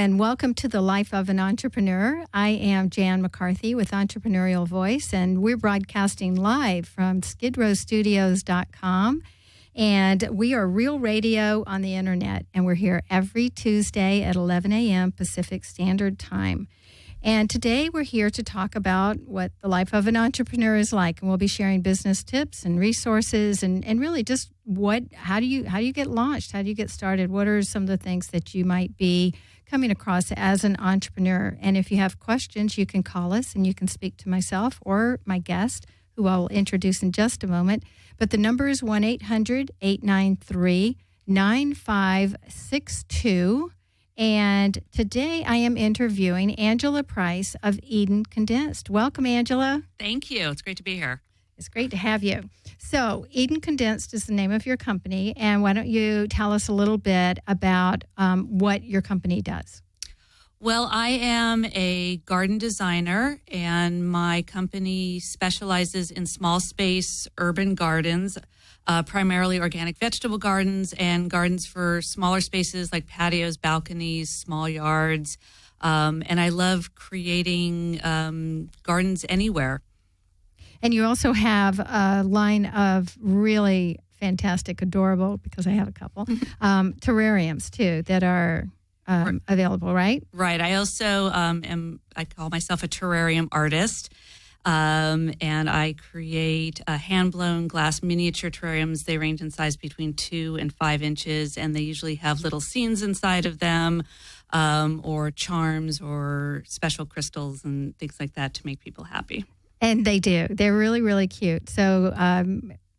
and welcome to the Life of an Entrepreneur. I am Jan McCarthy with Entrepreneurial Voice, and we're broadcasting live from skidrowstudios.com. And we are real radio on the internet, and we're here every Tuesday at 11 a.m. Pacific Standard Time. And today we're here to talk about what the life of an entrepreneur is like, and we'll be sharing business tips and resources, and really just how do you get launched? How do you get started? What are some of the things that you might be coming across as an entrepreneur? And if you have questions, you can call us and you can speak to myself or my guest, who I'll introduce in just a moment. But the number is 1-800-893-9562. And today I am interviewing Angela Price of Eden Condensed. Welcome, Angela. Thank you. It's great to be here. It's great to have you. So Eden Condensed is the name of your company. And why don't you tell us a little bit about what your company does? Well, I am a garden designer, and my company specializes in small space urban gardens, primarily organic vegetable gardens and gardens for smaller spaces like patios, balconies, small yards. And I love creating gardens anywhere. And you also have a line of really fantastic, adorable, because I have a couple, terrariums too that are available, right? Right. I also I call myself a terrarium artist. And I create hand-blown glass miniature terrariums. They range in size between 2 and 5 inches, and they usually have little scenes inside of them, or charms or special crystals and things like that to make people happy. And they do. They're really, really cute. So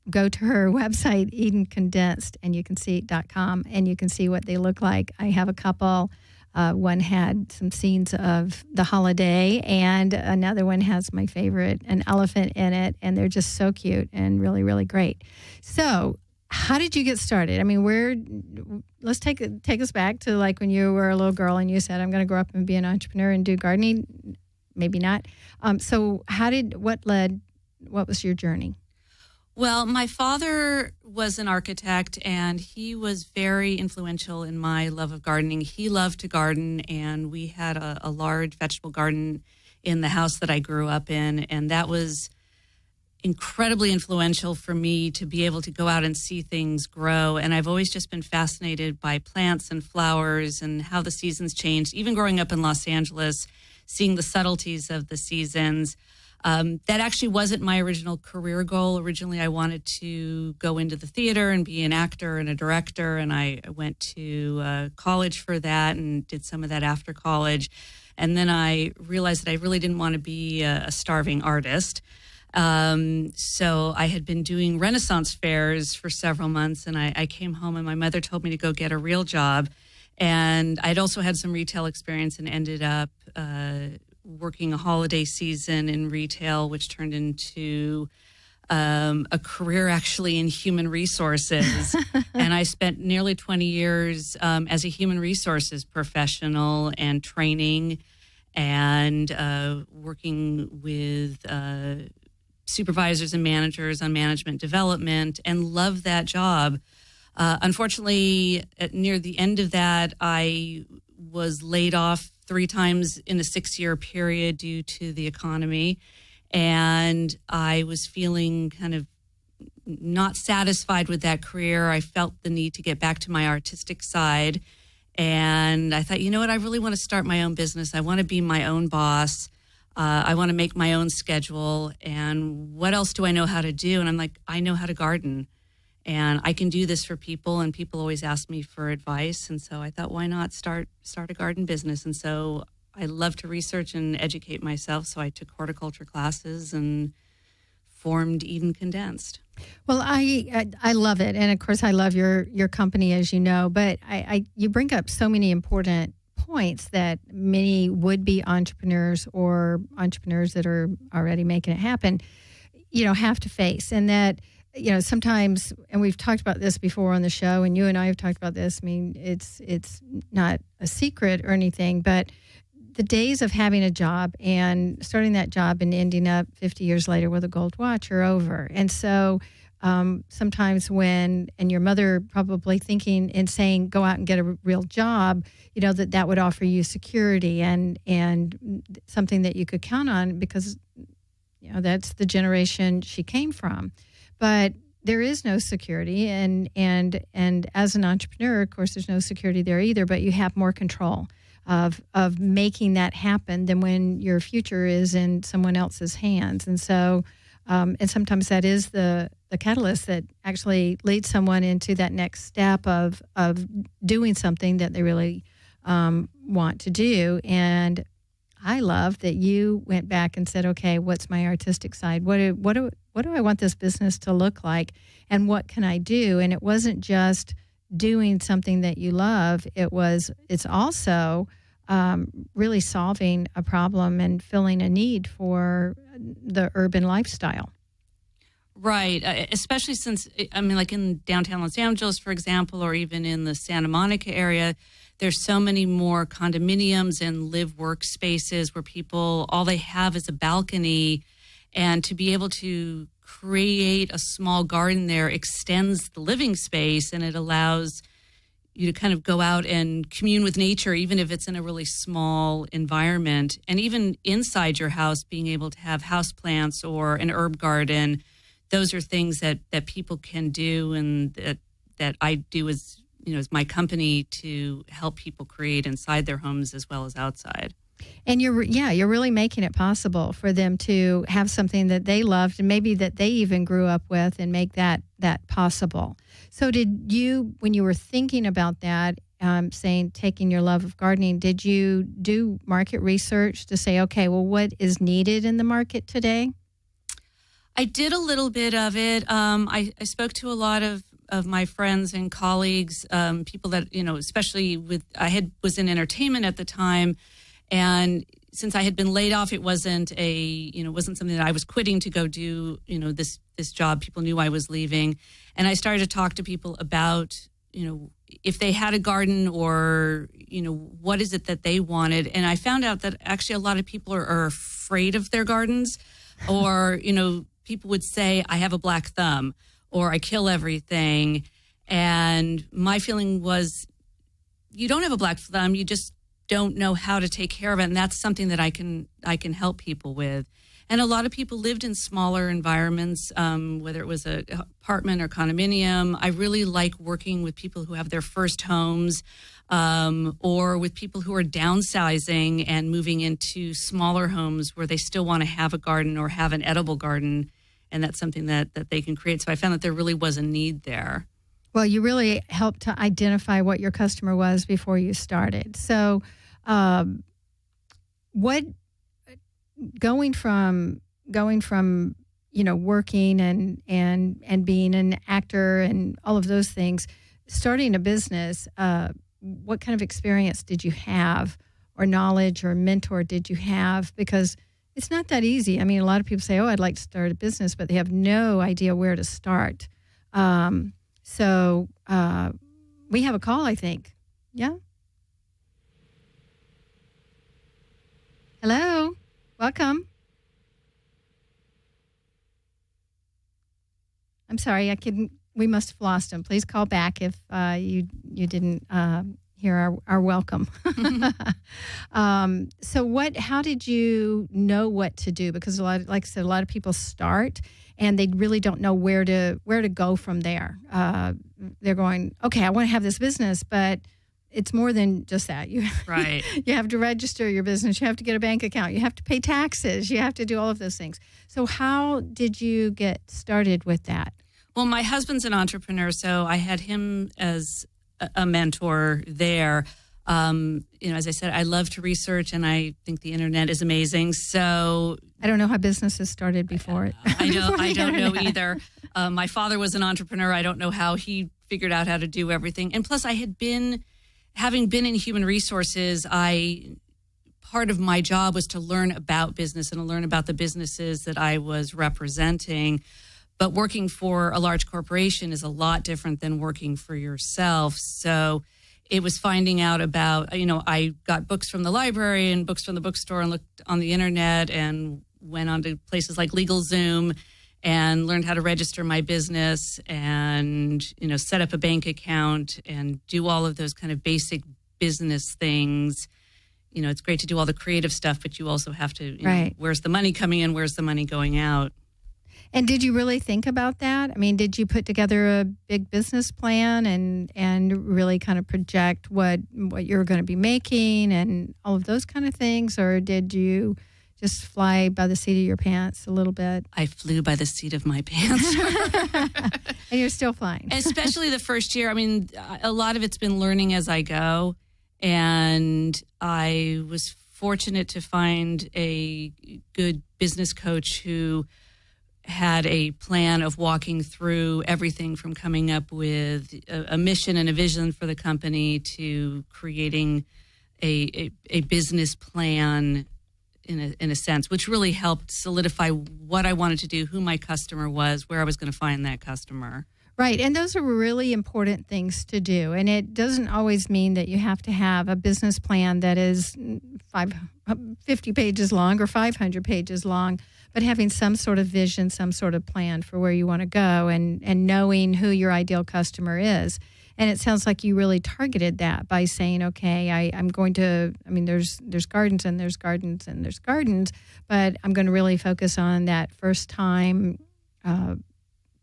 go to her website, Eden Condensed, and you can see.com, and you can see what they look like. I have a couple. One had some scenes of the holiday, and another one has my favorite, an elephant in it, and they're just so cute and really, really great. So how did you get started? I mean, let's take us back to like when you were a little girl and you said, I'm going to grow up and be an entrepreneur and do gardening. Maybe not. So what was your journey? Well, my father was an architect, and he was very influential in my love of gardening. He loved to garden, and we had a large vegetable garden in the house that I grew up in, and that was incredibly influential for me to be able to go out and see things grow. And I've always just been fascinated by plants and flowers and how the seasons changed. Even growing up in Los Angeles, seeing the subtleties of the seasons. That actually wasn't my original career goal. Originally, I wanted to go into the theater and be an actor and a director, and I went to college for that and did some of that after college. And then I realized that I really didn't want to be a starving artist. So I had been doing Renaissance fairs for several months, and I came home, and my mother told me to go get a real job. And I'd also had some retail experience and ended up working a holiday season in retail, which turned into a career actually in human resources. And I spent nearly 20 years as a human resources professional and training and working with supervisors and managers on management development, and loved that job. Unfortunately, near the end of that, I was laid off 3 times in a 6-year period due to the economy. And I was feeling kind of not satisfied with that career. I felt the need to get back to my artistic side. And I thought, you know what, I really want to start my own business. I want to be my own boss. I want to make my own schedule. And what else do I know how to do? And I'm like, I know how to garden. And I can do this for people, and people always ask me for advice. And so I thought, why not start a garden business? And so I love to research and educate myself. So I took horticulture classes and formed Eden Condensed. Well, I love it. And of course, I love your company, as you know, but you bring up so many important points that many would-be entrepreneurs or entrepreneurs that are already making it happen, have to face. And that, sometimes, and we've talked about this before on the show, and you and I have talked about this. I mean, it's not a secret or anything, but the days of having a job and starting that job and ending up 50 years later with a gold watch are over. And so sometimes and your mother probably thinking and saying, go out and get a real job, that would offer you security and something that you could count on because, that's the generation she came from. But there is no security. And as an entrepreneur, of course, there's no security there either, but you have more control of making that happen than when your future is in someone else's hands. And so, and sometimes that is the catalyst that actually leads someone into that next step of doing something that they really want to do. And I love that you went back and said, okay, what's my artistic side? What do I want this business to look like? And what can I do? And it wasn't just doing something that you love. It's also really solving a problem and filling a need for the urban lifestyle. Right. Especially since, like in downtown Los Angeles, for example, or even in the Santa Monica area, there's so many more condominiums and live-work spaces where people, all they have is a balcony. And to be able to create a small garden there extends the living space, and it allows you to kind of go out and commune with nature, even if it's in a really small environment. And even inside your house, being able to have houseplants or an herb garden, those are things that people can do, and that I do as my company to help people create inside their homes as well as outside. And you're really making it possible for them to have something that they loved and maybe that they even grew up with, and make that possible. So did you, when you were thinking about that, taking your love of gardening, did you do market research to say, okay, well, what is needed in the market today? I did a little bit of it. I spoke to a lot of my friends and colleagues, people that, especially was in entertainment at the time. And since I had been laid off, it wasn't wasn't something that I was quitting to go do, this job. People knew I was leaving. And I started to talk to people about, if they had a garden or, what is it that they wanted. And I found out that actually a lot of people are afraid of their gardens, or, people would say, I have a black thumb, or I kill everything. And my feeling was, you don't have a black thumb, you just don't know how to take care of it. And that's something that I can help people with. And a lot of people lived in smaller environments, whether it was an apartment or condominium. I really like working with people who have their first homes, or with people who are downsizing and moving into smaller homes where they still want to have a garden or have an edible garden. And that's something that they can create. So I found that there really was a need there. Well, you really helped to identify what your customer was before you started. So going from working and being an actor and all of those things, starting a business, what kind of experience did you have, or knowledge or mentor did you have? Because it's not that easy. I mean, a lot of people say, oh, I'd like to start a business, but they have no idea where to start. So we have a call, I think. Yeah? Hello? Welcome. I'm sorry, we must have lost him. Please call back if you didn't hear our welcome. So how did you know what to do? Because like I said, a lot of people start and they really don't know where to go from there. They're going, okay, I want to have this business, but it's more than just that. Right. You have to register your business. You have to get a bank account. You have to pay taxes. You have to do all of those things. So how did you get started with that? Well, my husband's an entrepreneur, so I had him as a mentor there. As I said, I love to research, and I think the internet is amazing. So I don't know how businesses started before it. I don't know either. My father was an entrepreneur. I don't know how he figured out how to do everything. And plus, having been in human resources, part of my job was to learn about business and to learn about the businesses that I was representing. But working for a large corporation is a lot different than working for yourself. So it was finding out about, I got books from the library and books from the bookstore and looked on the internet and went on to places like LegalZoom and learned how to register my business and, set up a bank account and do all of those kind of basic business things. It's great to do all the creative stuff, but you also have to, right. Where's the money coming in? Where's the money going out? And did you really think about that? I mean, did you put together a big business plan and really kind of project what you're going to be making and all of those kind of things? Or did you just fly by the seat of your pants a little bit? I flew by the seat of my pants. And you're still flying. Especially the first year. I mean, a lot of it's been learning as I go. And I was fortunate to find a good business coach who had a plan of walking through everything from coming up with a mission and a vision for the company to creating a business plan in a sense, which really helped solidify what I wanted to do, who my customer was, where I was going to find that customer. Right. And those are really important things to do. And it doesn't always mean that you have to have a business plan that is 50 pages long or 500 pages long, but having some sort of vision, some sort of plan for where you want to go and knowing who your ideal customer is. And it sounds like you really targeted that by saying, okay, I'm going to, I mean, there's gardens and there's gardens and there's gardens, but I'm going to really focus on that first time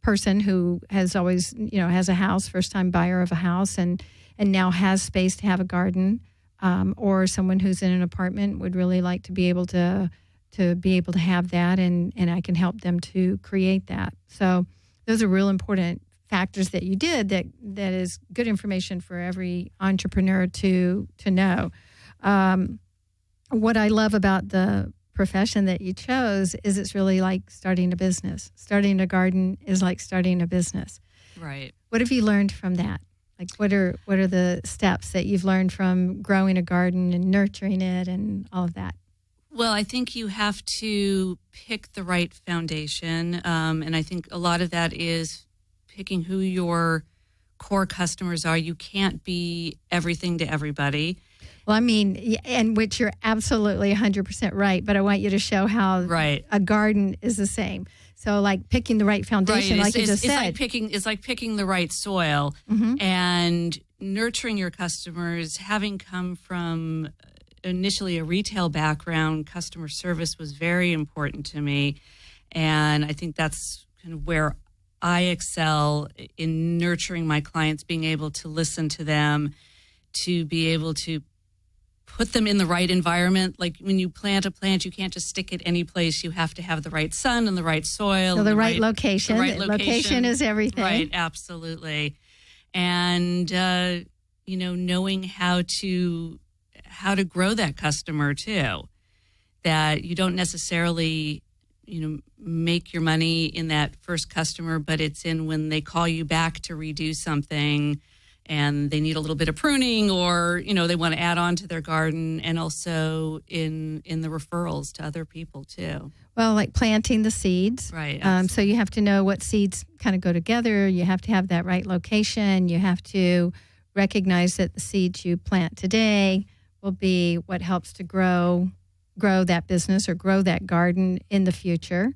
person who has always, has a house, first time buyer of a house and now has space to have a garden, or someone who's in an apartment would really like to be able to have that, and I can help them to create that. So those are real important factors that you did that is good information for every entrepreneur to know. What I love about the profession that you chose is it's really like starting a business. Starting a garden is like starting a business. Right. What have you learned from that? Like what are the steps that you've learned from growing a garden and nurturing it and all of that? Well, I think you have to pick the right foundation. And I think a lot of that is picking who your core customers are. You can't be everything to everybody. Well, I mean, and which you're absolutely 100% right, but I want you to show how a garden is the same. So like picking the right foundation, like you just said. It's like picking the right soil and nurturing your customers. Having come from initially a retail background, customer service was very important to me. And I think that's kind of where I excel in nurturing my clients, being able to listen to them, to be able to put them in the right environment. Like when you plant a plant, you can't just stick it any place. You have to have the right sun and the right soil. So the right location. Location is everything. Right, absolutely. And, knowing how to grow that customer too. That you don't necessarily, make your money in that first customer, but it's in when they call you back to redo something and they need a little bit of pruning or, they want to add on to their garden, and also in the referrals to other people too. Well, like planting the seeds. Right. So you have to know what seeds kind of go together. You have to have that right location. You have to recognize that the seeds you plant today will be what helps to grow that business or grow that garden in the future.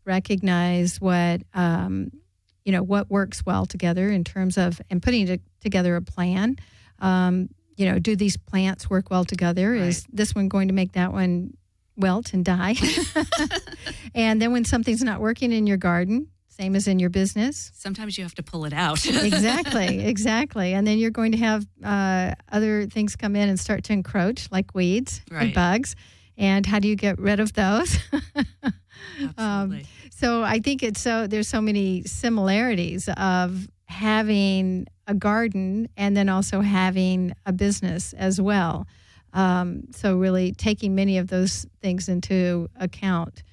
Recognize what works well together in terms of, and putting together a plan. Do these plants work well together? Right. Is this one going to make that one wilt and die? And then when something's not working in your garden, same as in your business. Sometimes you have to pull it out. Exactly. And then you're going to have other things come in and start to encroach, like weeds and bugs. And how do you get rid of those? Absolutely. So I think there's so many similarities of having a garden and then also having a business as well. So really taking many of those things into account.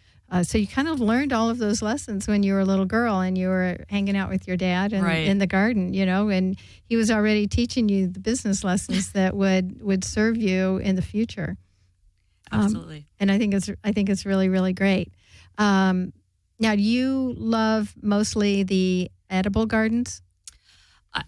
So you kind of learned all of those lessons when you were a little girl and you were hanging out with your dad in the garden, and he was already teaching you the business lessons that would serve you in the future. Absolutely. And I think it's really, really great. Now, do you love mostly the edible gardens?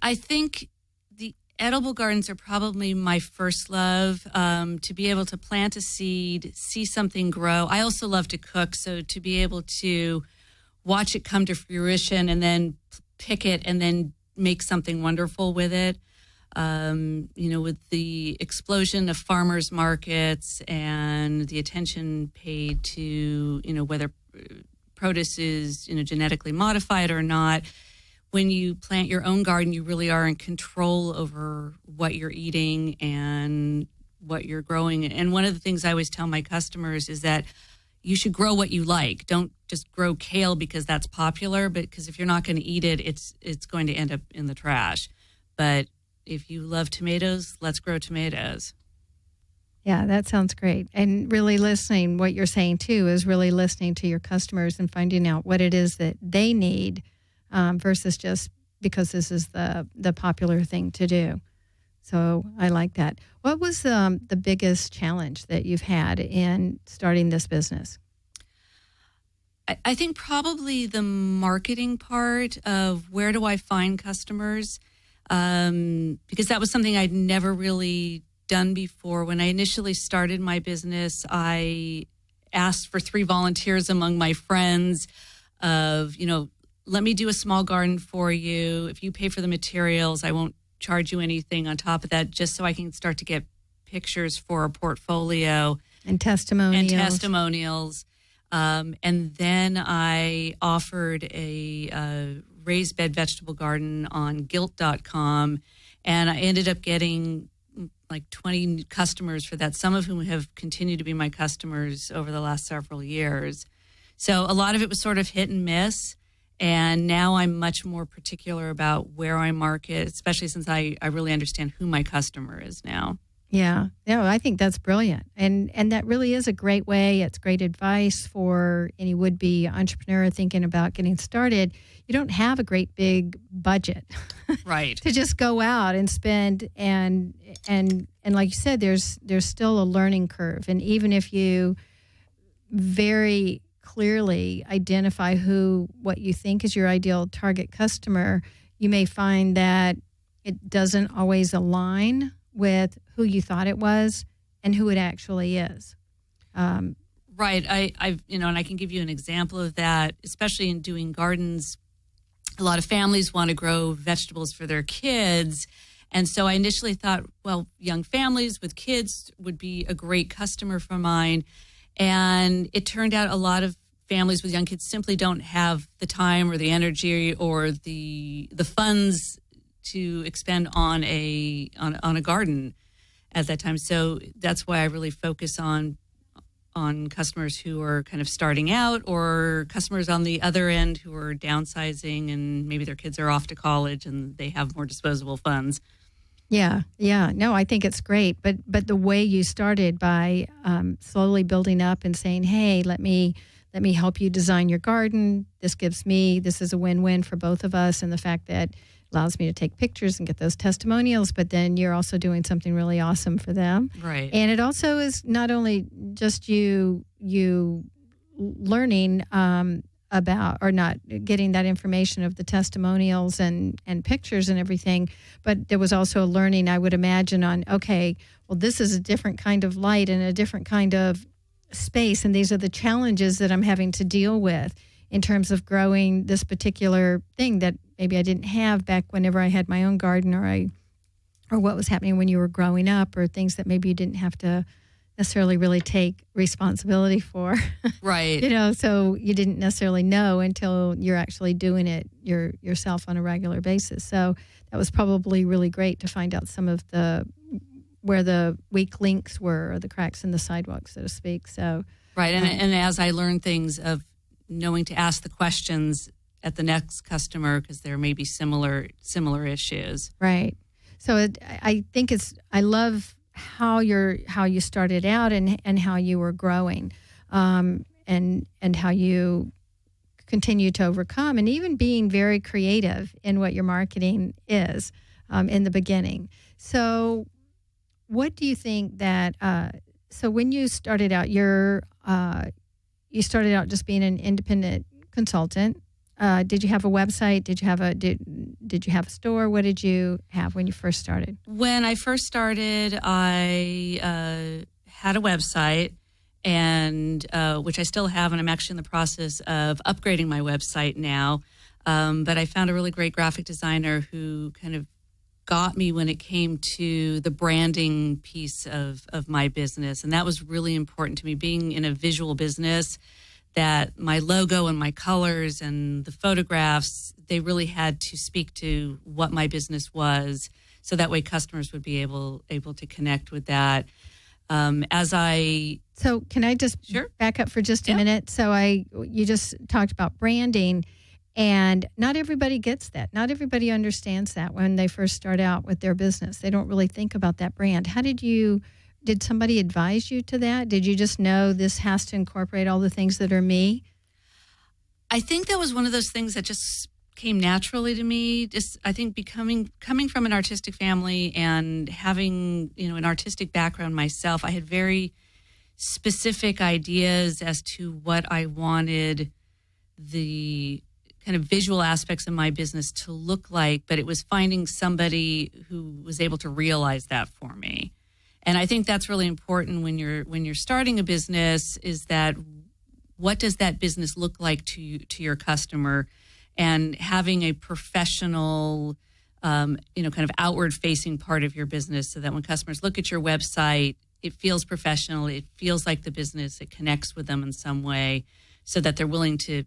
I think the edible gardens are probably my first love. To be able to plant a seed, see something grow. I also love to cook, so to be able to watch it come to fruition and then pick it and then make something wonderful with it. With the explosion of farmers markets and the attention paid to, whether produce is, genetically modified or not, when you plant your own garden, you really are in control over what you're eating and what you're growing. And one of the things I always tell my customers is that you should grow what you like. Don't just grow kale because that's popular, but because if you're not going to eat it, it's going to end up in the trash. But if you love tomatoes, let's grow tomatoes. Yeah, that sounds great. And really listening, what you're saying too, is really listening to your customers and finding out what it is that they need versus just because this is the popular thing to do. So I like that. What was the biggest challenge that you've had in starting this business? I think probably the marketing part of where do I find customers, because that was something I'd never really done before. When I initially started my business, I asked for 3 volunteers among my friends of, let me do a small garden for you. If you pay for the materials, I won't charge you anything on top of that, just so I can start to get pictures for a portfolio. And testimonials. And then I offered a raised bed vegetable garden on gilt.com, and I ended up getting like 20 customers for that, some of whom have continued to be my customers over the last several years. So a lot of it was sort of hit and miss. And now I'm much more particular about where I market, especially since I really understand who my customer is now. Yeah, I think that's brilliant. And that really is a great way. It's great advice for any would-be entrepreneur thinking about getting started. You don't have a great big budget. Right. To just go out and spend and like you said, there's still a learning curve. And even if you very clearly identify what you think is your ideal target customer, you may find that it doesn't always align with who you thought it was and who it actually is. Right. I've and I can give you an example of that, especially in doing gardens. A lot of families want to grow vegetables for their kids. And so I initially thought, well, young families with kids would be a great customer for mine. And it turned out a lot of families with young kids simply don't have the time or the energy or the funds to expend on a garden at that time. So that's why I really focus on customers who are kind of starting out, or customers on the other end who are downsizing and maybe their kids are off to college and they have more disposable funds. Yeah. No, I think it's great. But the way you started by slowly building up and saying, hey, let me help you design your garden. This is a win-win for both of us. And the fact that allows me to take pictures and get those testimonials, but then you're also doing something really awesome for them. Right. And it also is not only just you learning about, or not getting that information of the testimonials and pictures and everything, but there was also a learning, I would imagine, on, okay, well, this is a different kind of light and a different kind of space, and these are the challenges that I'm having to deal with in terms of growing this particular thing that maybe I didn't have back whenever I had my own garden, or what was happening when you were growing up, or things that maybe you didn't have to necessarily really take responsibility for. Right. So you didn't necessarily know until you're actually doing it yourself on a regular basis. So that was probably really great to find out some of where the weak links were, or the cracks in the sidewalk, so to speak. So right. And as I learned things of knowing to ask the questions at the next customer, because there may be similar issues. Right. So I love how you started out and how you were growing, and how you continue to overcome, and even being very creative in what your marketing is in the beginning. So what do you think that, so when you started out, you started out just being an independent consultant. Did you have a website? Did you have a store? What did you have when you first started? When I first started, I had a website, and which I still have, and I'm actually in the process of upgrading my website now. But I found a really great graphic designer who kind of got me when it came to the branding piece of my business. And that was really important to me, being in a visual business, that my logo and my colors and the photographs, they really had to speak to what my business was. So that way customers would be able to connect with that. So can I just back up for just a minute? So you just talked about branding. And not everybody gets that. Not everybody understands that when they first start out with their business. They don't really think about that brand. Did somebody advise you to that? Did you just know this has to incorporate all the things that are me? I think that was one of those things that just came naturally to me. I think coming from an artistic family and having, an artistic background myself, I had very specific ideas as to what I wanted the kind of visual aspects of my business to look like, but it was finding somebody who was able to realize that for me. And I think that's really important when you're starting a business, is that what does that business look like to your customer, and having a professional, kind of outward facing part of your business, so that when customers look at your website, it feels professional, it feels like the business, it connects with them in some way, so that they're willing to,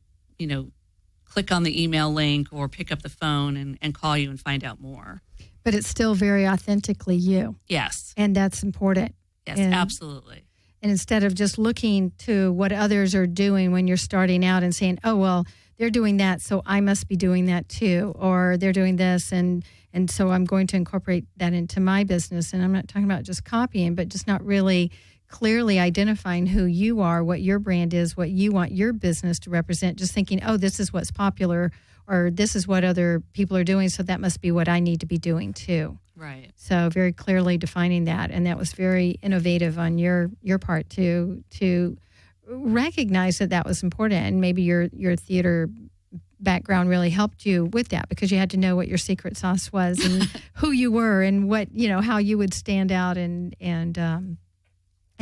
click on the email link or pick up the phone and call you and find out more. But it's still very authentically you. Yes. And that's important. Yes, absolutely. And instead of just looking to what others are doing when you're starting out and saying, oh, well, they're doing that, so I must be doing that too. Or they're doing this, and so I'm going to incorporate that into my business. And I'm not talking about just copying, but just not really clearly identifying who you are, what your brand is, what you want your business to represent, just thinking, oh, this is what's popular, or this is what other people are doing, so that must be what I need to be doing too. Right. So very clearly defining that, and that was very innovative on your part to recognize that was important, and maybe your theater background really helped you with that, because you had to know what your secret sauce was and who you were and what, how you would stand out and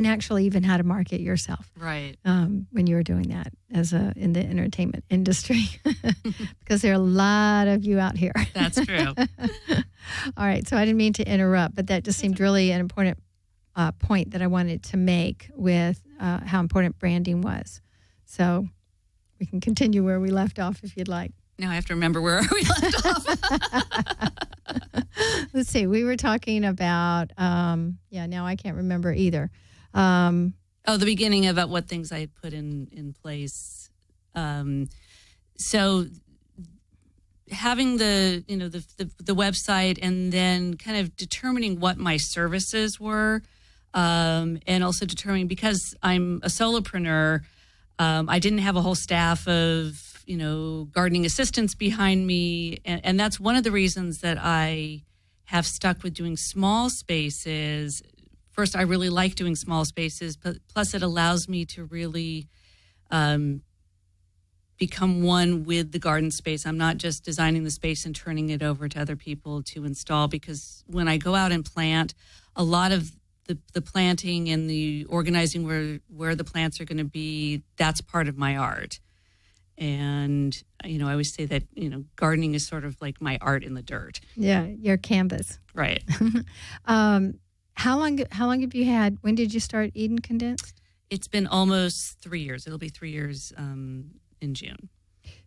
actually even how to market yourself. Right. When you were doing that in the entertainment industry, because there are a lot of you out here. That's true. All right. So I didn't mean to interrupt, but that just seemed really an important point that I wanted to make with how important branding was. So we can continue where we left off if you'd like. Now I have to remember where we left off. Let's see. We were talking about, now I can't remember either. The beginning about what things I had put in place. So having the website, and then kind of determining what my services were, and also determining, because I'm a solopreneur, I didn't have a whole staff of gardening assistants behind me, and that's one of the reasons that I have stuck with doing small spaces. First, I really like doing small spaces, but plus it allows me to really become one with the garden space. I'm not just designing the space and turning it over to other people to install, because when I go out and plant, a lot of the planting and the organizing where the plants are going to be, that's part of my art. And, I always say that, gardening is sort of like my art in the dirt. Yeah, your canvas. Right. How long have you had? When did you start Eden Condensed? It's been almost 3 years. It'll be 3 years in June.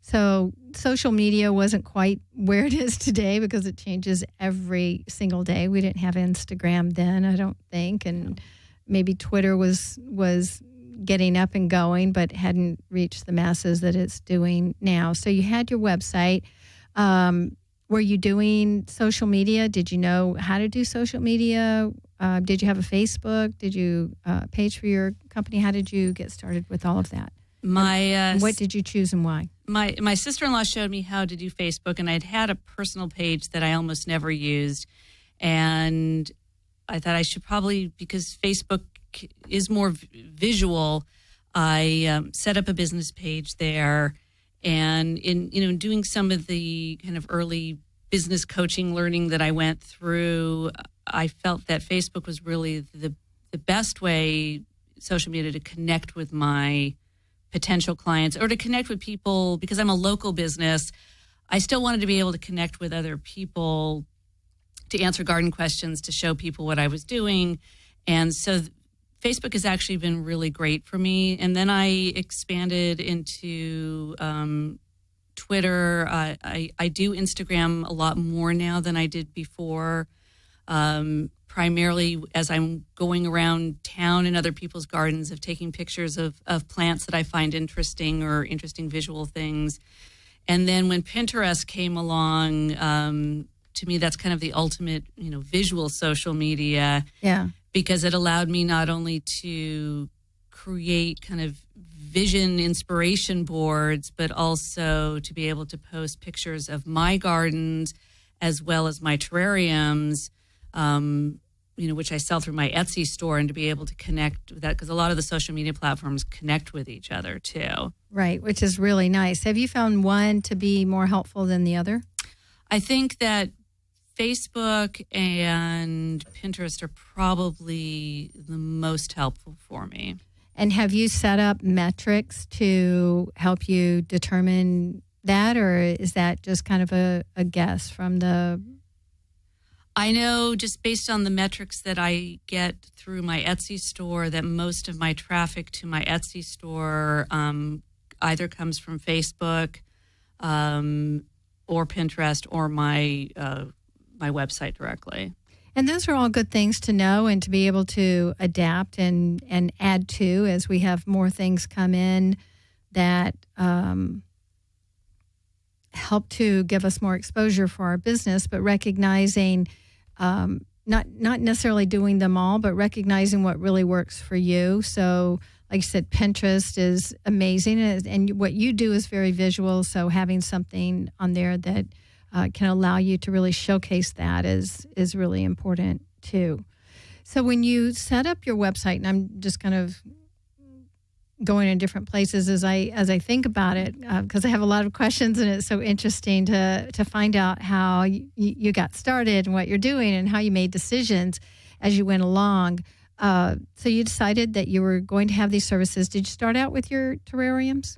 So social media wasn't quite where it is today, because it changes every single day. We didn't have Instagram then, I don't think, and maybe Twitter was getting up and going, but hadn't reached the masses that it's doing now. So you had your website. Were you doing social media? Did you know how to do social media? Did you have a Facebook? Did you page for your company? How did you get started with all of that? What did you choose and why? My sister-in-law showed me how to do Facebook, and I'd had a personal page that I almost never used. And I thought I should probably, because Facebook is more visual, I set up a business page there. And in doing some of the kind of early business coaching learning that I went through, I felt that Facebook was really the best way social media to connect with my potential clients or to connect with people because I'm a local business. I still wanted to be able to connect with other people, to answer garden questions, to show people what I was doing. And so Facebook has actually been really great for me. And then I expanded into Twitter. I do Instagram a lot more now than I did before, primarily as I'm going around town in other people's gardens of taking pictures of plants that I find interesting or interesting visual things. And then when Pinterest came along, to me, that's kind of the ultimate, visual social media. Yeah. Because it allowed me not only to create kind of vision inspiration boards, but also to be able to post pictures of my gardens as well as my terrariums, which I sell through my Etsy store, and to be able to connect with that, because a lot of the social media platforms connect with each other too. Right, which is really nice. Have you found one to be more helpful than the other? I think that Facebook and Pinterest are probably the most helpful for me. And have you set up metrics to help you determine that, or is that just kind of a guess from the... I know just based on the metrics that I get through my Etsy store that most of my traffic to my Etsy store either comes from Facebook or Pinterest or my website directly. And those are all good things to know and to be able to adapt and add to as we have more things come in that help to give us more exposure for our business, but recognizing not necessarily doing them all, but recognizing what really works for you. So like I said, Pinterest is amazing, and what you do is very visual, so having something on there that can allow you to really showcase that is really important too. So when you set up your website, and I'm just kind of going in different places as I think about it, because I have a lot of questions, and it's so interesting to find out how you got started and what you're doing and how you made decisions as you went along. So you decided that you were going to have these services. Did you start out with your terrariums?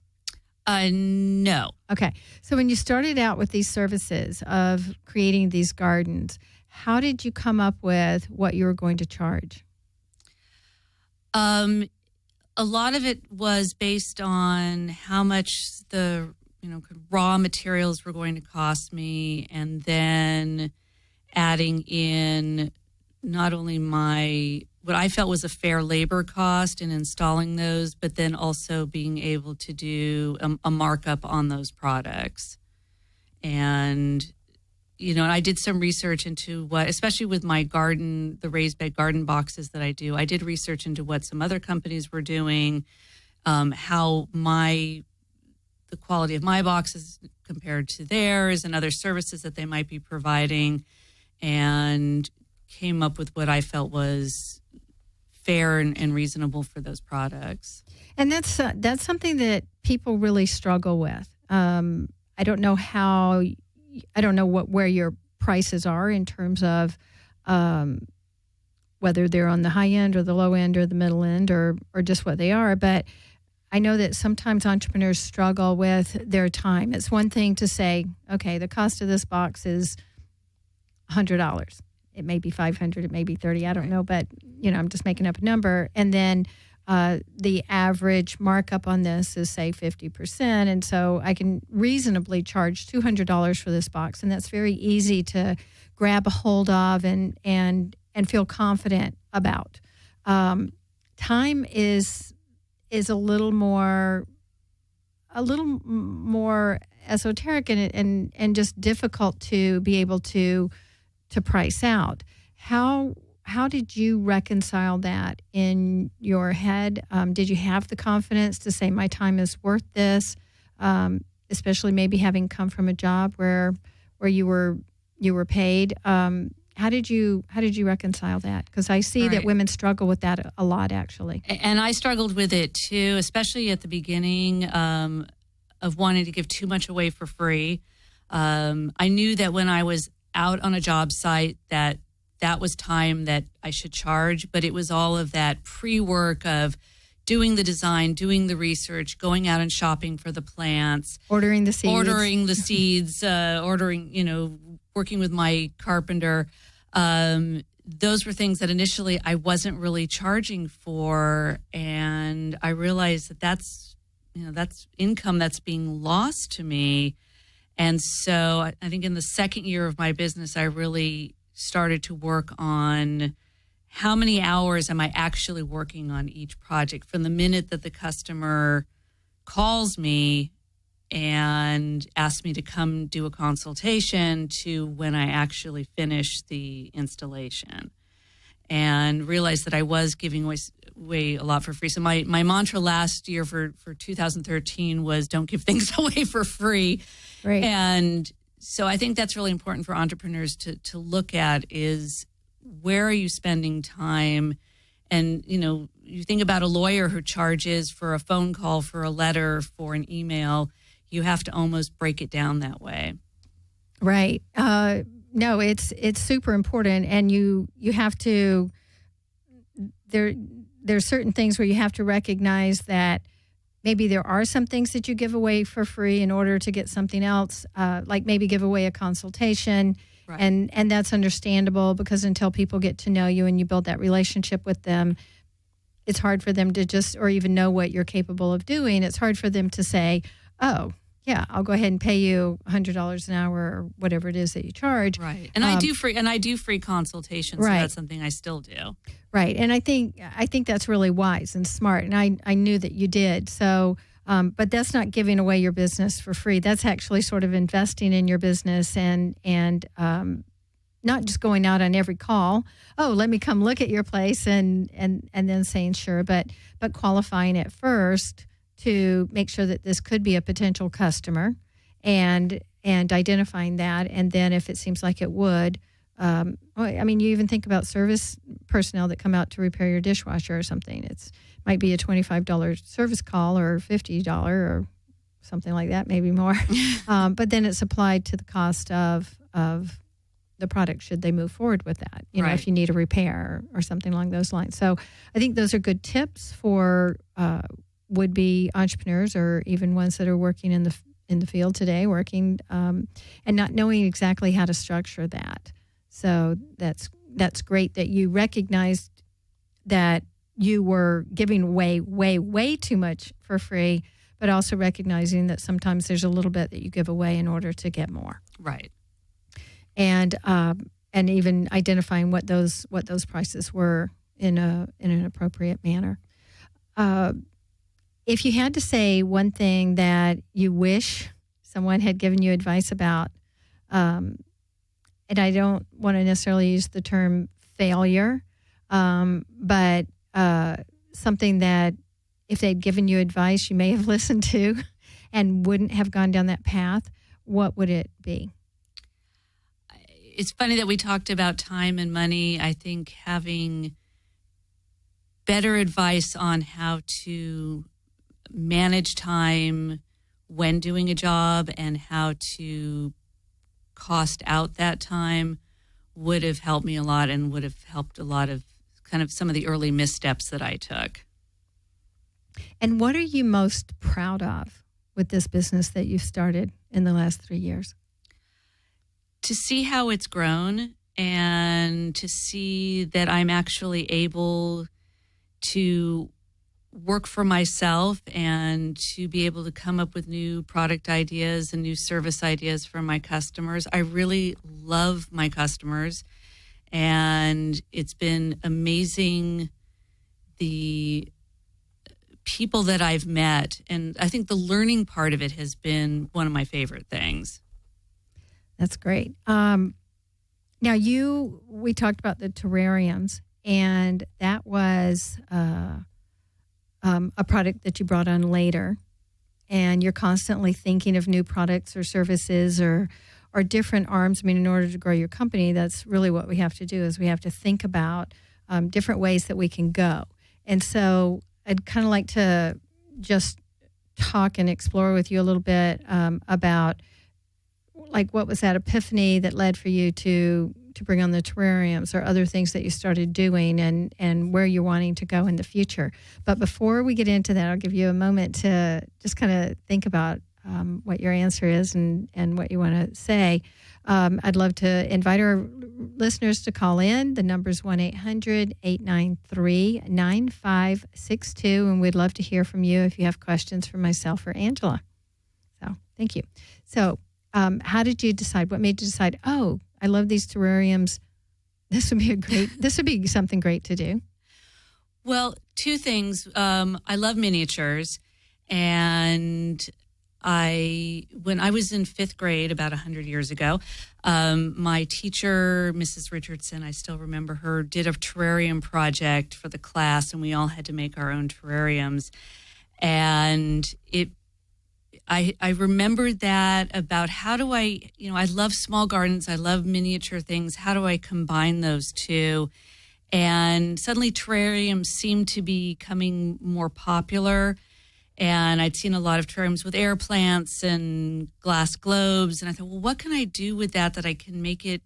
No. Okay. So when you started out with these services of creating these gardens, how did you come up with what you were going to charge? A lot of it was based on how much the raw materials were going to cost me, and then adding in not only what I felt was a fair labor cost in installing those, but then also being able to do a markup on those products. And, and I did some research into especially with my garden, the raised bed garden boxes that I do, I did research into what some other companies were doing, how the quality of my boxes compared to theirs and other services that they might be providing, and came up with what I felt was fair and reasonable for those products. And that's something that people really struggle with. I don't know where your prices are in terms of whether they're on the high end or the low end or the middle end or just what they are. But I know that sometimes entrepreneurs struggle with their time. It's one thing to say, okay, the cost of this box is $100. It may be $500, it may be $30, I don't know, but I'm just making up a number. And then the average markup on this is say 50%, and so I can reasonably charge $200 for this box, and that's very easy to grab a hold of and feel confident about. Time is a little more esoteric and just difficult to be able to price out. How did you reconcile that in your head? Did you have the confidence to say my time is worth this, especially maybe having come from a job where you were paid? How did you reconcile that? Because I see that women struggle with that a lot, actually. And I struggled with it too, especially at the beginning of wanting to give too much away for free. I knew that when I was out on a job site that that was time that I should charge, but it was all of that pre-work of doing the design, doing the research, going out and shopping for the plants, ordering the seeds, working with my carpenter. Those were things that initially I wasn't really charging for, and I realized that that's income that's being lost to me. And so I think in the second year of my business, I really started to work on how many hours am I actually working on each project from the minute that the customer calls me and asks me to come do a consultation to when I actually finish the installation, and realized that I was giving away a lot for free. So my mantra last year for 2013 was don't give things away for free. Right. And so I think that's really important for entrepreneurs to look at is where are you spending time? And, you think about a lawyer who charges for a phone call, for a letter, for an email. You have to almost break it down that way. Right. No, it's super important. And you have to, there's certain things where you have to recognize that maybe there are some things that you give away for free in order to get something else, like maybe give away a consultation. Right. And that's understandable because until people get to know you and you build that relationship with them, it's hard for them to just, or even know what you're capable of doing. It's hard for them to say, oh, yeah, I'll go ahead and pay you $100 an hour or whatever it is that you charge. Right. And I do free consultations. Right. So that's something I still do. Right. And I think that's really wise and smart. And I knew that you did. So, but that's not giving away your business for free. That's actually sort of investing in your business and not just going out on every call. Oh, let me come look at your place and then saying sure, but qualifying it first to make sure that this could be a potential customer and identifying that. And then if it seems like it would, you even think about service personnel that come out to repair your dishwasher or something. It might be a $25 service call or $50 or something like that, maybe more. But then it's applied to the cost of the product should they move forward with that, right. If you need a repair or something along those lines. So I think those are good tips for would-be entrepreneurs or even ones that are working in the field today, and not knowing exactly how to structure that. So that's great that you recognized that you were giving away way too much for free, but also recognizing that sometimes there's a little bit that you give away in order to get more. Right. And even identifying what those prices were in an appropriate manner. If you had to say one thing that you wish someone had given you advice about, and I don't want to necessarily use the term failure, but something that if they'd given you advice you may have listened to and wouldn't have gone down that path, what would it be? It's funny that we talked about time and money. I think having better advice on how to manage time when doing a job and how to cost out that time would have helped me a lot and would have helped a lot of kind of some of the early missteps that I took. And what are you most proud of with this business that you've started in the last 3 years? To see how it's grown and to see that I'm actually able to work for myself and to be able to come up with new product ideas and new service ideas for my customers. I really love my customers, and it's been amazing the people that I've met, and I think the learning part of it has been one of my favorite things. That's great. Now we talked about the terrariums, and that was a product that you brought on later, and you're constantly thinking of new products or services or different arms. I mean, in order to grow your company, that's really what we have to do is we have to think about different ways that we can go. And so I'd kind of like to just talk and explore with you a little bit about like what was that epiphany that led for you to to bring on the terrariums or other things that you started doing and where you're wanting to go in the future. But before we get into that, I'll give you a moment to just kind of think about what your answer is and what you want to say. I'd love to invite our listeners to call in. The number's 1-800-893-9562, and we'd love to hear from you if you have questions for myself or Angela. So thank you. So how did you decide? What made you decide, oh, I love these terrariums. This would be something great to do? Well, two things. I love miniatures, and when I was in fifth grade about 100 years ago, my teacher, Mrs. Richardson, I still remember her, did a terrarium project for the class, and we all had to make our own terrariums. And I remembered that about how do I love small gardens, I love miniature things. How do I combine those two? And suddenly terrariums seemed to be becoming more popular. And I'd seen a lot of terrariums with air plants and glass globes. And I thought, well, what can I do with that I can make it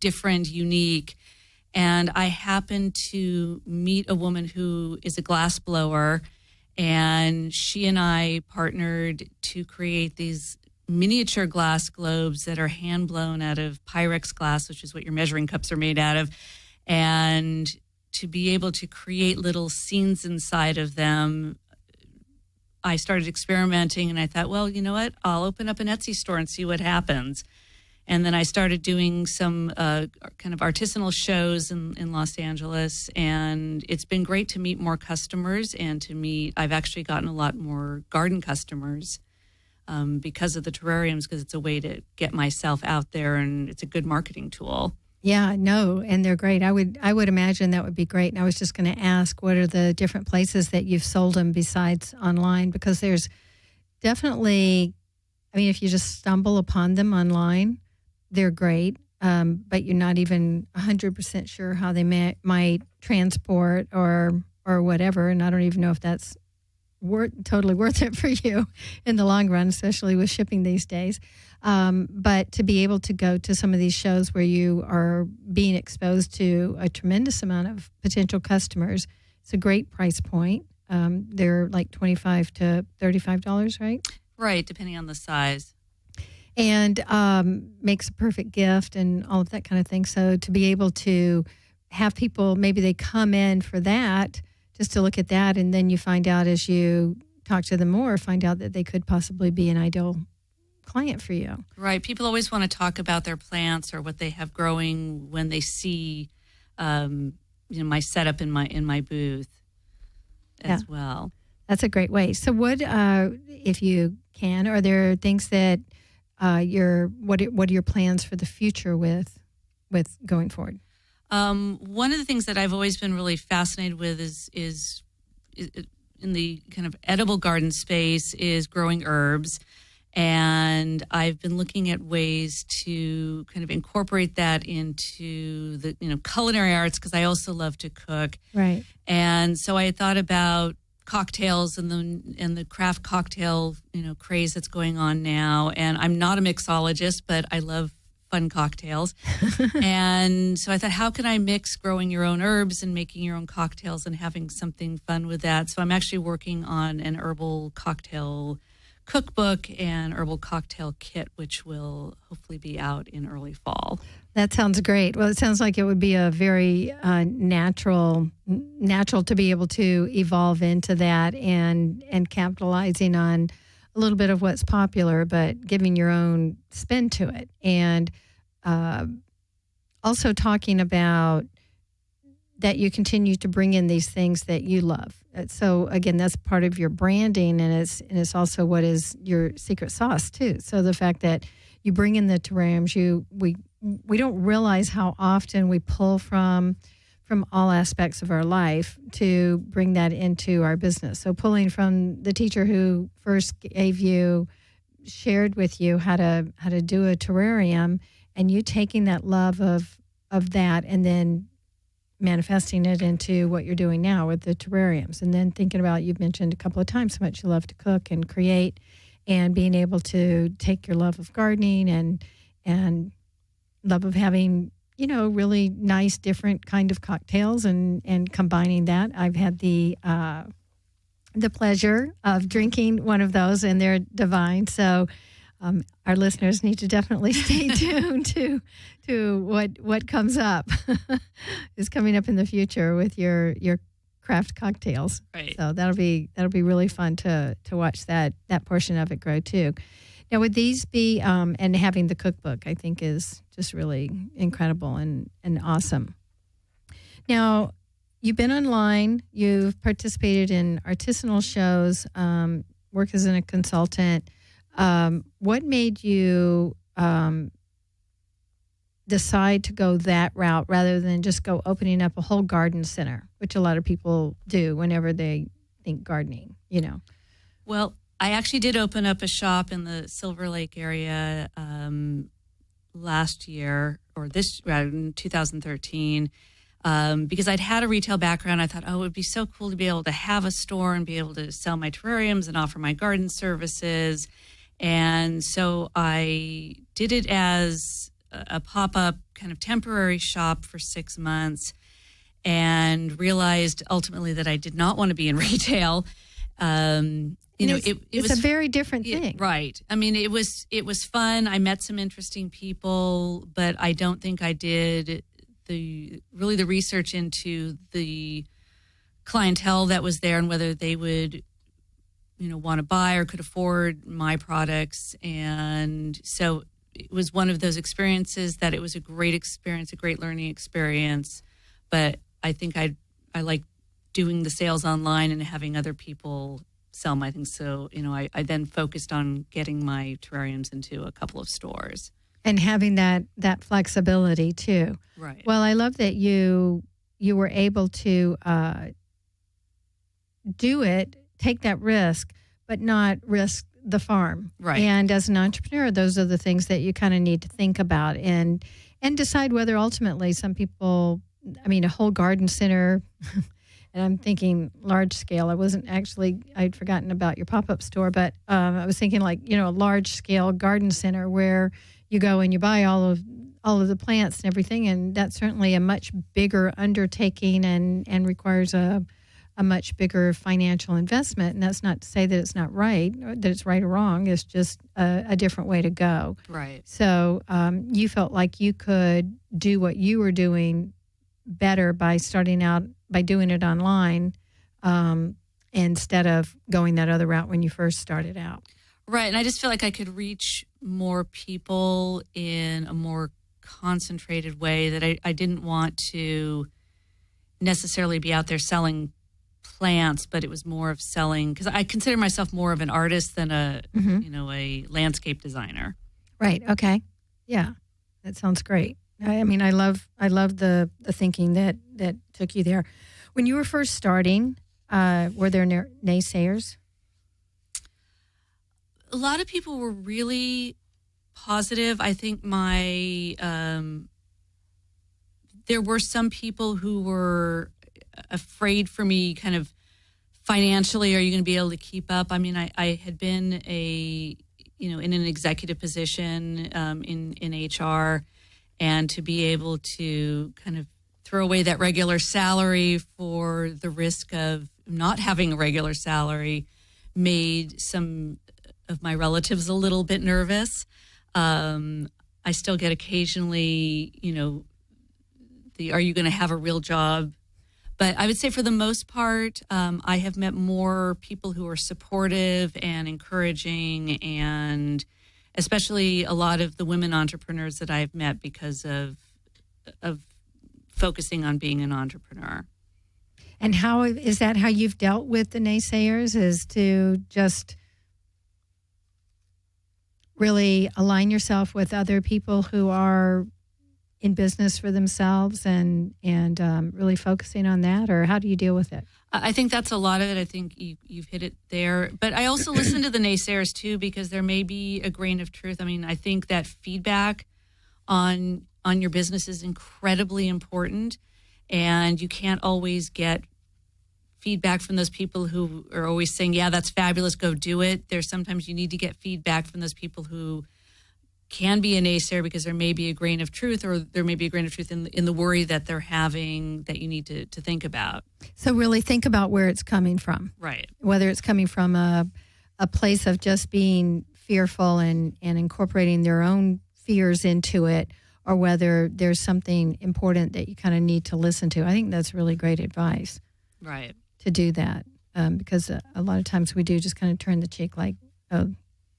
different, unique? And I happened to meet a woman who is a glass blower. And she and I partnered to create these miniature glass globes that are hand blown out of Pyrex glass, which is what your measuring cups are made out of. And to be able to create little scenes inside of them, I started experimenting, and I thought, well, you know what? I'll open up an Etsy store and see what happens. And then I started doing some kind of artisanal shows in Los Angeles, and it's been great to meet more customers and I've actually gotten a lot more garden customers because of the terrariums, because it's a way to get myself out there, and it's a good marketing tool. Yeah, no, and they're great. I would imagine that would be great. And I was just going to ask, what are the different places that you've sold them besides online? Because there's definitely, if you just stumble upon them online, they're great, but you're not even 100% sure how they might transport or whatever. And I don't even know if that's totally worth it for you in the long run, especially with shipping these days. But to be able to go to some of these shows where you are being exposed to a tremendous amount of potential customers, it's a great price point. They're like $25 to $35, right? Right, depending on the size. And makes a perfect gift and all of that kind of thing. So to be able to have people, maybe they come in for that, just to look at that, and then you find out as you talk to them more, find out that they could possibly be an ideal client for you. Right. People always want to talk about their plants or what they have growing when they see, my setup in my booth as well. That's a great way. So what, if you can, are there things that what are your plans for the future with going forward? One of the things that I've always been really fascinated with is in the kind of edible garden space is growing herbs. And I've been looking at ways to kind of incorporate that into the, culinary arts, because I also love to cook. Right. And so I had thought about cocktails and the craft cocktail, craze that's going on now. And I'm not a mixologist, but I love fun cocktails. And so I thought, how can I mix growing your own herbs and making your own cocktails and having something fun with that? So I'm actually working on an herbal cocktail cookbook and herbal cocktail kit, which will hopefully be out in early fall. That sounds great. Well, it sounds like it would be a very natural to be able to evolve into that and capitalizing on a little bit of what's popular, but giving your own spin to it. And also talking about that you continue to bring in these things that you love. So again, that's part of your branding, and it's also what is your secret sauce too. So the fact that you bring in the terrariums, we don't realize how often we pull from all aspects of our life to bring that into our business. So pulling from the teacher who first shared with you how to do a terrarium, and you taking that love of that and then manifesting it into what you're doing now with the terrariums. And then thinking about, you've mentioned a couple of times how much you love to cook and create, and being able to take your love of gardening and love of having really nice, different kind of cocktails and combining that. I've had the pleasure of drinking one of those, and they're divine. So our listeners need to definitely stay tuned to what comes up is coming up in the future with your craft cocktails. Right. So that'll be really fun to watch that portion of it grow too. Now, would these be and having the cookbook, I think, is just really incredible and awesome. Now, you've been online, you've participated in artisanal shows, worked as a consultant. What made you decide to go that route rather than just go opening up a whole garden center, which a lot of people do whenever they think gardening, Well, I actually did open up a shop in the Silver Lake area last year, or in 2013, because I'd had a retail background. I thought, it would be so cool to be able to have a store and be able to sell my terrariums and offer my garden services. And so I did it as a pop-up kind of temporary shop for 6 months and realized ultimately that I did not want to be in retail. It was a very different thing. Right. I mean, it was fun. I met some interesting people, but I don't think I did the research into the clientele that was there and whether they would want to buy or could afford my products. And so it was one of those experiences that it was a great experience, a great learning experience. But I think I like doing the sales online and having other people sell my things. So, I then focused on getting my terrariums into a couple of stores. And having that flexibility too. Right. Well, I love that you were able to do it, take that risk, but not risk the farm. Right. And as an entrepreneur, those are the things that you kind of need to think about and decide whether ultimately some people, a whole garden center, and I'm thinking large scale. I'd forgotten about your pop-up store, but I was thinking a large scale garden center where you go and you buy all of the plants and everything. And that's certainly a much bigger undertaking and requires a much bigger financial investment. And that's not to say that it's not right, or that it's right or wrong. It's just a different way to go. Right. So you felt like you could do what you were doing better by starting out, by doing it online instead of going that other route when you first started out. Right. And I just feel like I could reach more people in a more concentrated way, that I didn't want to necessarily be out there selling plants, but it was more of selling, because I consider myself more of an artist than a landscape designer. Right. Okay. Yeah. That sounds great. I love the thinking that took you there. When you were first starting, were there naysayers? A lot of people were really positive. I think there were some people who were afraid for me kind of financially. Are you going to be able to keep up? I had been in an executive position in HR, and to be able to kind of throw away that regular salary for the risk of not having a regular salary made some of my relatives a little bit nervous. I still get occasionally, are you going to have a real job? But I would say for the most part, I have met more people who are supportive and encouraging, and especially a lot of the women entrepreneurs that I've met because of focusing on being an entrepreneur. And how is that how you've dealt with the naysayers, is to just really align yourself with other people who are in business for themselves and really focusing on that? Or how do you deal with it? I think that's a lot of it. I think you've hit it there. But I also listen to the naysayers too, because there may be a grain of truth. I think that feedback on your business is incredibly important, and you can't always get feedback from those people who are always saying, yeah, that's fabulous, go do it. There's sometimes you need to get feedback from those people who can be a naysayer because there may be a grain of truth, or there may be a grain of truth in the worry that they're having that you need to think about. So really think about where it's coming from. Right. Whether it's coming from a place of just being fearful and incorporating their own fears into it, or whether there's something important that you kind of need to listen to. I think that's really great advice. Right. To do that. Because a lot of times we do just kind of turn the cheek like, oh,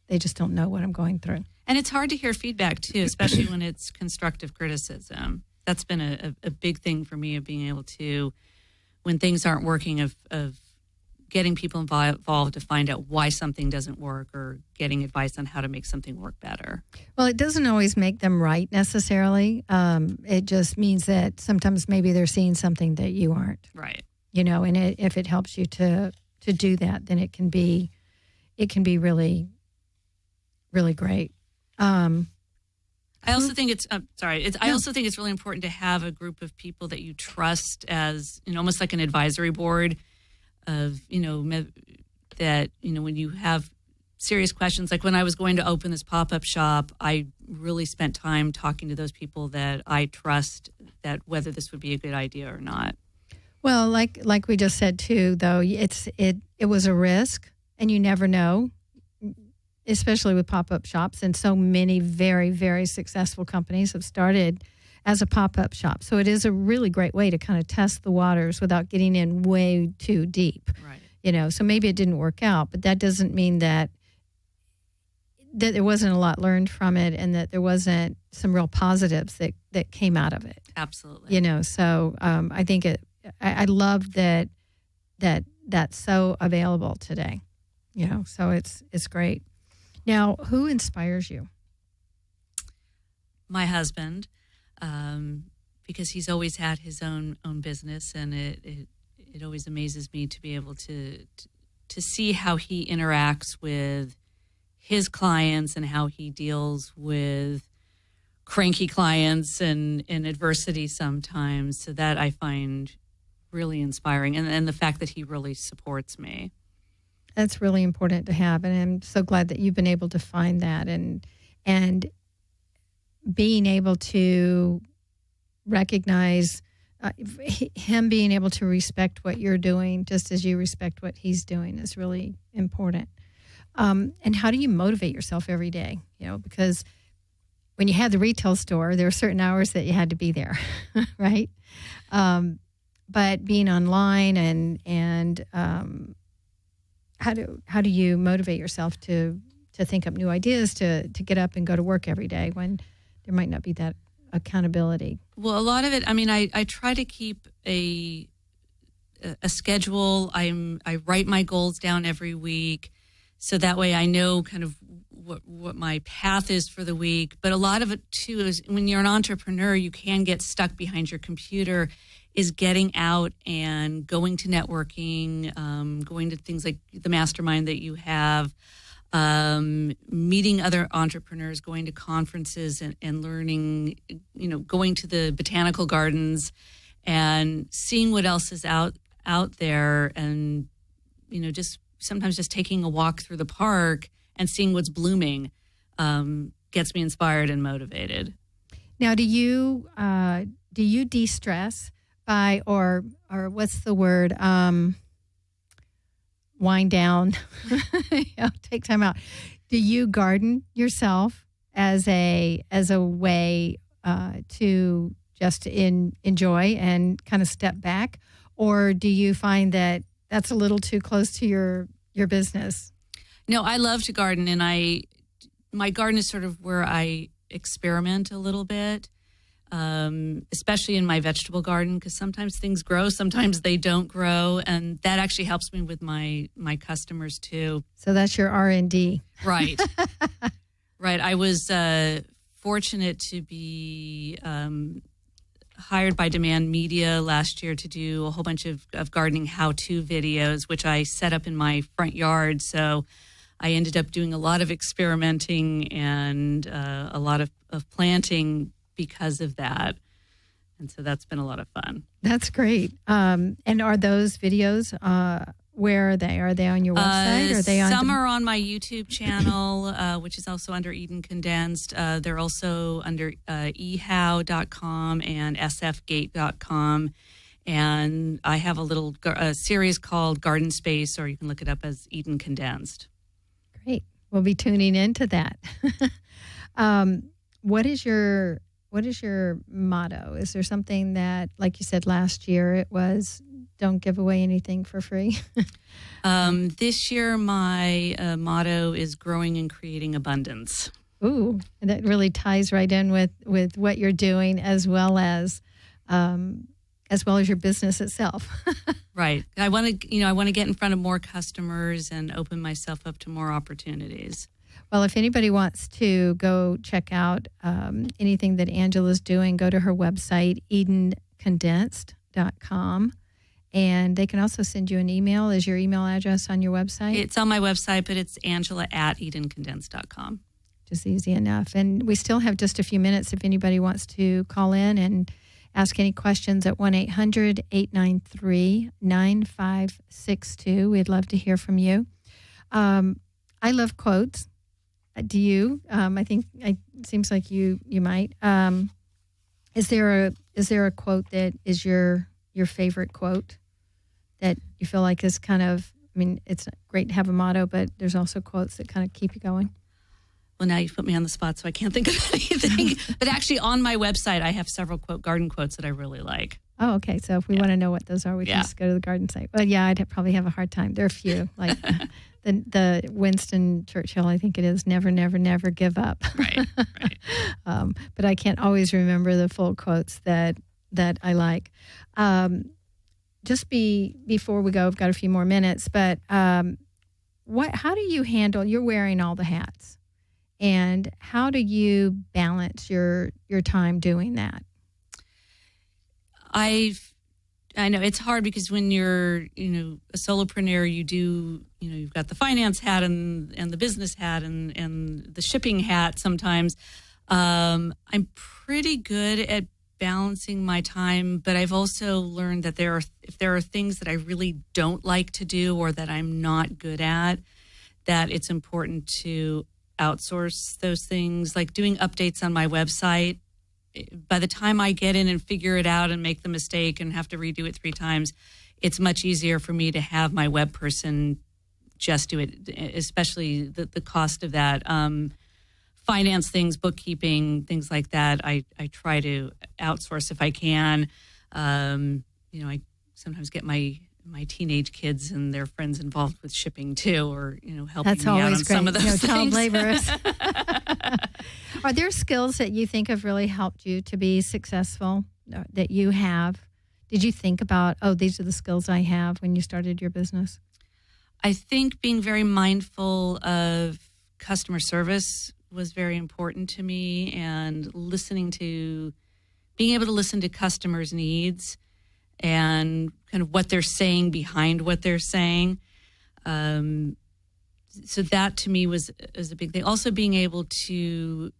they just don't know what I'm going through. And it's hard to hear feedback, too, especially when it's constructive criticism. That's been a big thing for me, of being able to, when things aren't working, of getting people involved to find out why something doesn't work, or getting advice on how to make something work better. Well, it doesn't always make them right necessarily. It just means that sometimes maybe they're seeing something that you aren't. Right. And if it helps you to do that, then it can be really, really great. I also think it's I also think it's really important to have a group of people that you trust, as almost like an advisory board of that when you have serious questions. Like when I was going to open this pop-up shop, I really spent time talking to those people that I trust, that whether this would be a good idea or not. Well, like we just said too, though, it was a risk, and you never know, especially with pop-up shops. And so many very, very successful companies have started as a pop-up shop. So it is a really great way to kind of test the waters without getting in way too deep. Right. So maybe it didn't work out, but that doesn't mean that there wasn't a lot learned from it, and that there wasn't some real positives that came out of it. Absolutely. So I think I love that's so available today. So it's great. Now, who inspires you? My husband, because he's always had his own business, and it always amazes me to be able to see how he interacts with his clients and how he deals with cranky clients and adversity sometimes. So that I find really inspiring, and the fact that he really supports me. That's really important to have, and I'm so glad that you've been able to find that, and being able to recognize him being able to respect what you're doing just as you respect what he's doing is really important. And how do you motivate yourself every day? Because when you had the retail store, there were certain hours that you had to be there, right? But being online and how do you motivate yourself to think up new ideas, to get up and go to work every day when there might not be that accountability? Well, a lot of it, I try to keep a schedule. I write my goals down every week, so that way I know kind of what my path is for the week. But a lot of it too is when you're an entrepreneur, you can get stuck behind your computer, is getting out and going to networking, going to things like the mastermind that you have, meeting other entrepreneurs, going to conferences and learning, going to the botanical gardens and seeing what else is out there, and, just sometimes just taking a walk through the park and seeing what's blooming gets me inspired and motivated. Now, do you de-stress by, or what's the word, wind down, take time out? Do you garden yourself as a way to just enjoy and kind of step back, or do you find that that's a little too close to your business? No, I love to garden, and my garden is sort of where I experiment a little bit. Especially in my vegetable garden, because sometimes things grow, sometimes they don't grow, and that actually helps me with my customers too. So that's your R&D. Right. Right. I was fortunate to be hired by Demand Media last year to do a whole bunch of gardening how-to videos, which I set up in my front yard. So I ended up doing a lot of experimenting and a lot of planting because of that. And so that's been a lot of fun. That's great. And are those videos where are they? Are they on your website? Or are they some are on my YouTube channel, which is also under Eden Condensed. They're also under ehow.com and sfgate.com. And I have a series called Garden Space, or you can look it up as Eden Condensed. Great. We'll be tuning into that. What is your motto? Is there something that, like you said last year, it was don't give away anything for free? This year, my motto is growing and creating abundance. Ooh, and that really ties right in with what you're doing, as well as your business itself. Right. I want to get in front of more customers and open myself up to more opportunities. Well, if anybody wants to go check out anything that Angela's doing, go to her website, edencondensed.com. And they can also send you an email. Is your email address on your website? It's on my website, but it's angela@edencondensed.com. Just easy enough. And we still have just a few minutes if anybody wants to call in and ask any questions at 1-800-893-9562. We'd love to hear from you. I love quotes. Do you? I think it seems like you might. Is there a quote that is your favorite quote that you feel like is kind of, I mean, it's great to have a motto, but there's also quotes that kind of keep you going? Well, now you've put me on the spot, so I can't think of anything. But actually, on my website, I have several garden quotes that I really like. Oh, okay. So if we want to know what those are, we can just go to the garden site. Well, yeah, I'd probably have a hard time. There are a few, like the Winston Churchill, I think it is, never, never, never give up. Right. But I can't always remember the full quotes that I like. Before we go, I've got a few more minutes, but how do you handle, you're wearing all the hats, and how do you balance your time doing that? I know it's hard because when you're, a solopreneur, you've got the finance hat and the business hat and the shipping hat sometimes. I'm pretty good at balancing my time, but I've also learned that if there are things that I really don't like to do or that I'm not good at, that it's important to outsource those things, like doing updates on my website. By the time I get in and figure it out and make the mistake and have to redo it 3 times, it's much easier for me to have my web person just do it, especially the cost of that. Finance things, bookkeeping, things like that, I try to outsource if I can. I sometimes get my teenage kids and their friends involved with shipping too, or helping me out on great. Some of those things. Child laborers. Are there skills that you think have really helped you to be successful that you have? Did you think about, these are the skills I have when you started your business? I think being very mindful of customer service was very important to me, and being able to listen to customers' needs and kind of what they're saying behind what they're saying. So that to me was a big thing. Also being able to,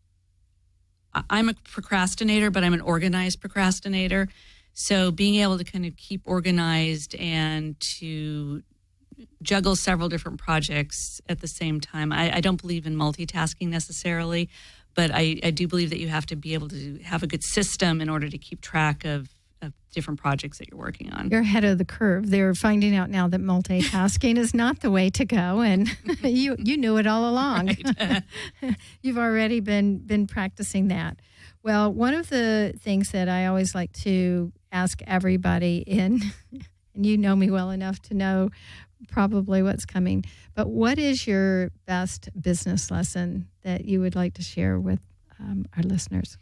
I'm a procrastinator, but I'm an organized procrastinator. So being able to kind of keep organized and to juggle several different projects at the same time. I don't believe in multitasking necessarily, but I do believe that you have to be able to have a good system in order to keep track of different projects that you're working on. You're ahead of the curve. They're finding out now that multitasking is not the way to go, and you knew it all along. Right. You've already been practicing that. Well, one of the things that I always like to ask everybody and you know me well enough to know probably what's coming, but what is your best business lesson that you would like to share with our listeners?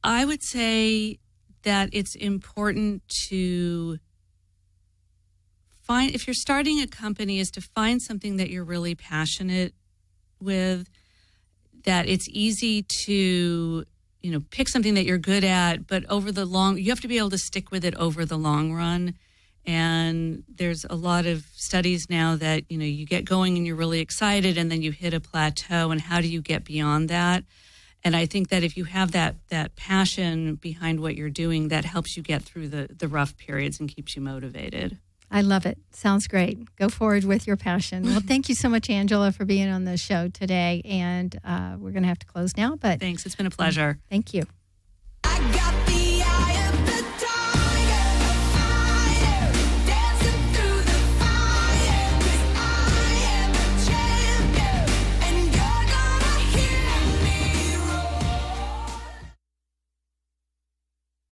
I would say that it's important to find, if you're starting a company, is to find something that you're really passionate with, that it's easy to pick something that you're good at, but you have to be able to stick with it over the long run. And there's a lot of studies now that, you get going and you're really excited and then you hit a plateau, and how do you get beyond that? And I think that if you have that passion behind what you're doing, that helps you get through the rough periods and keeps you motivated. I love it. Sounds great. Go forward with your passion. Well, thank you so much, Angela, for being on the show today. And we're going to have to close now. But thanks. It's been a pleasure. Thank you.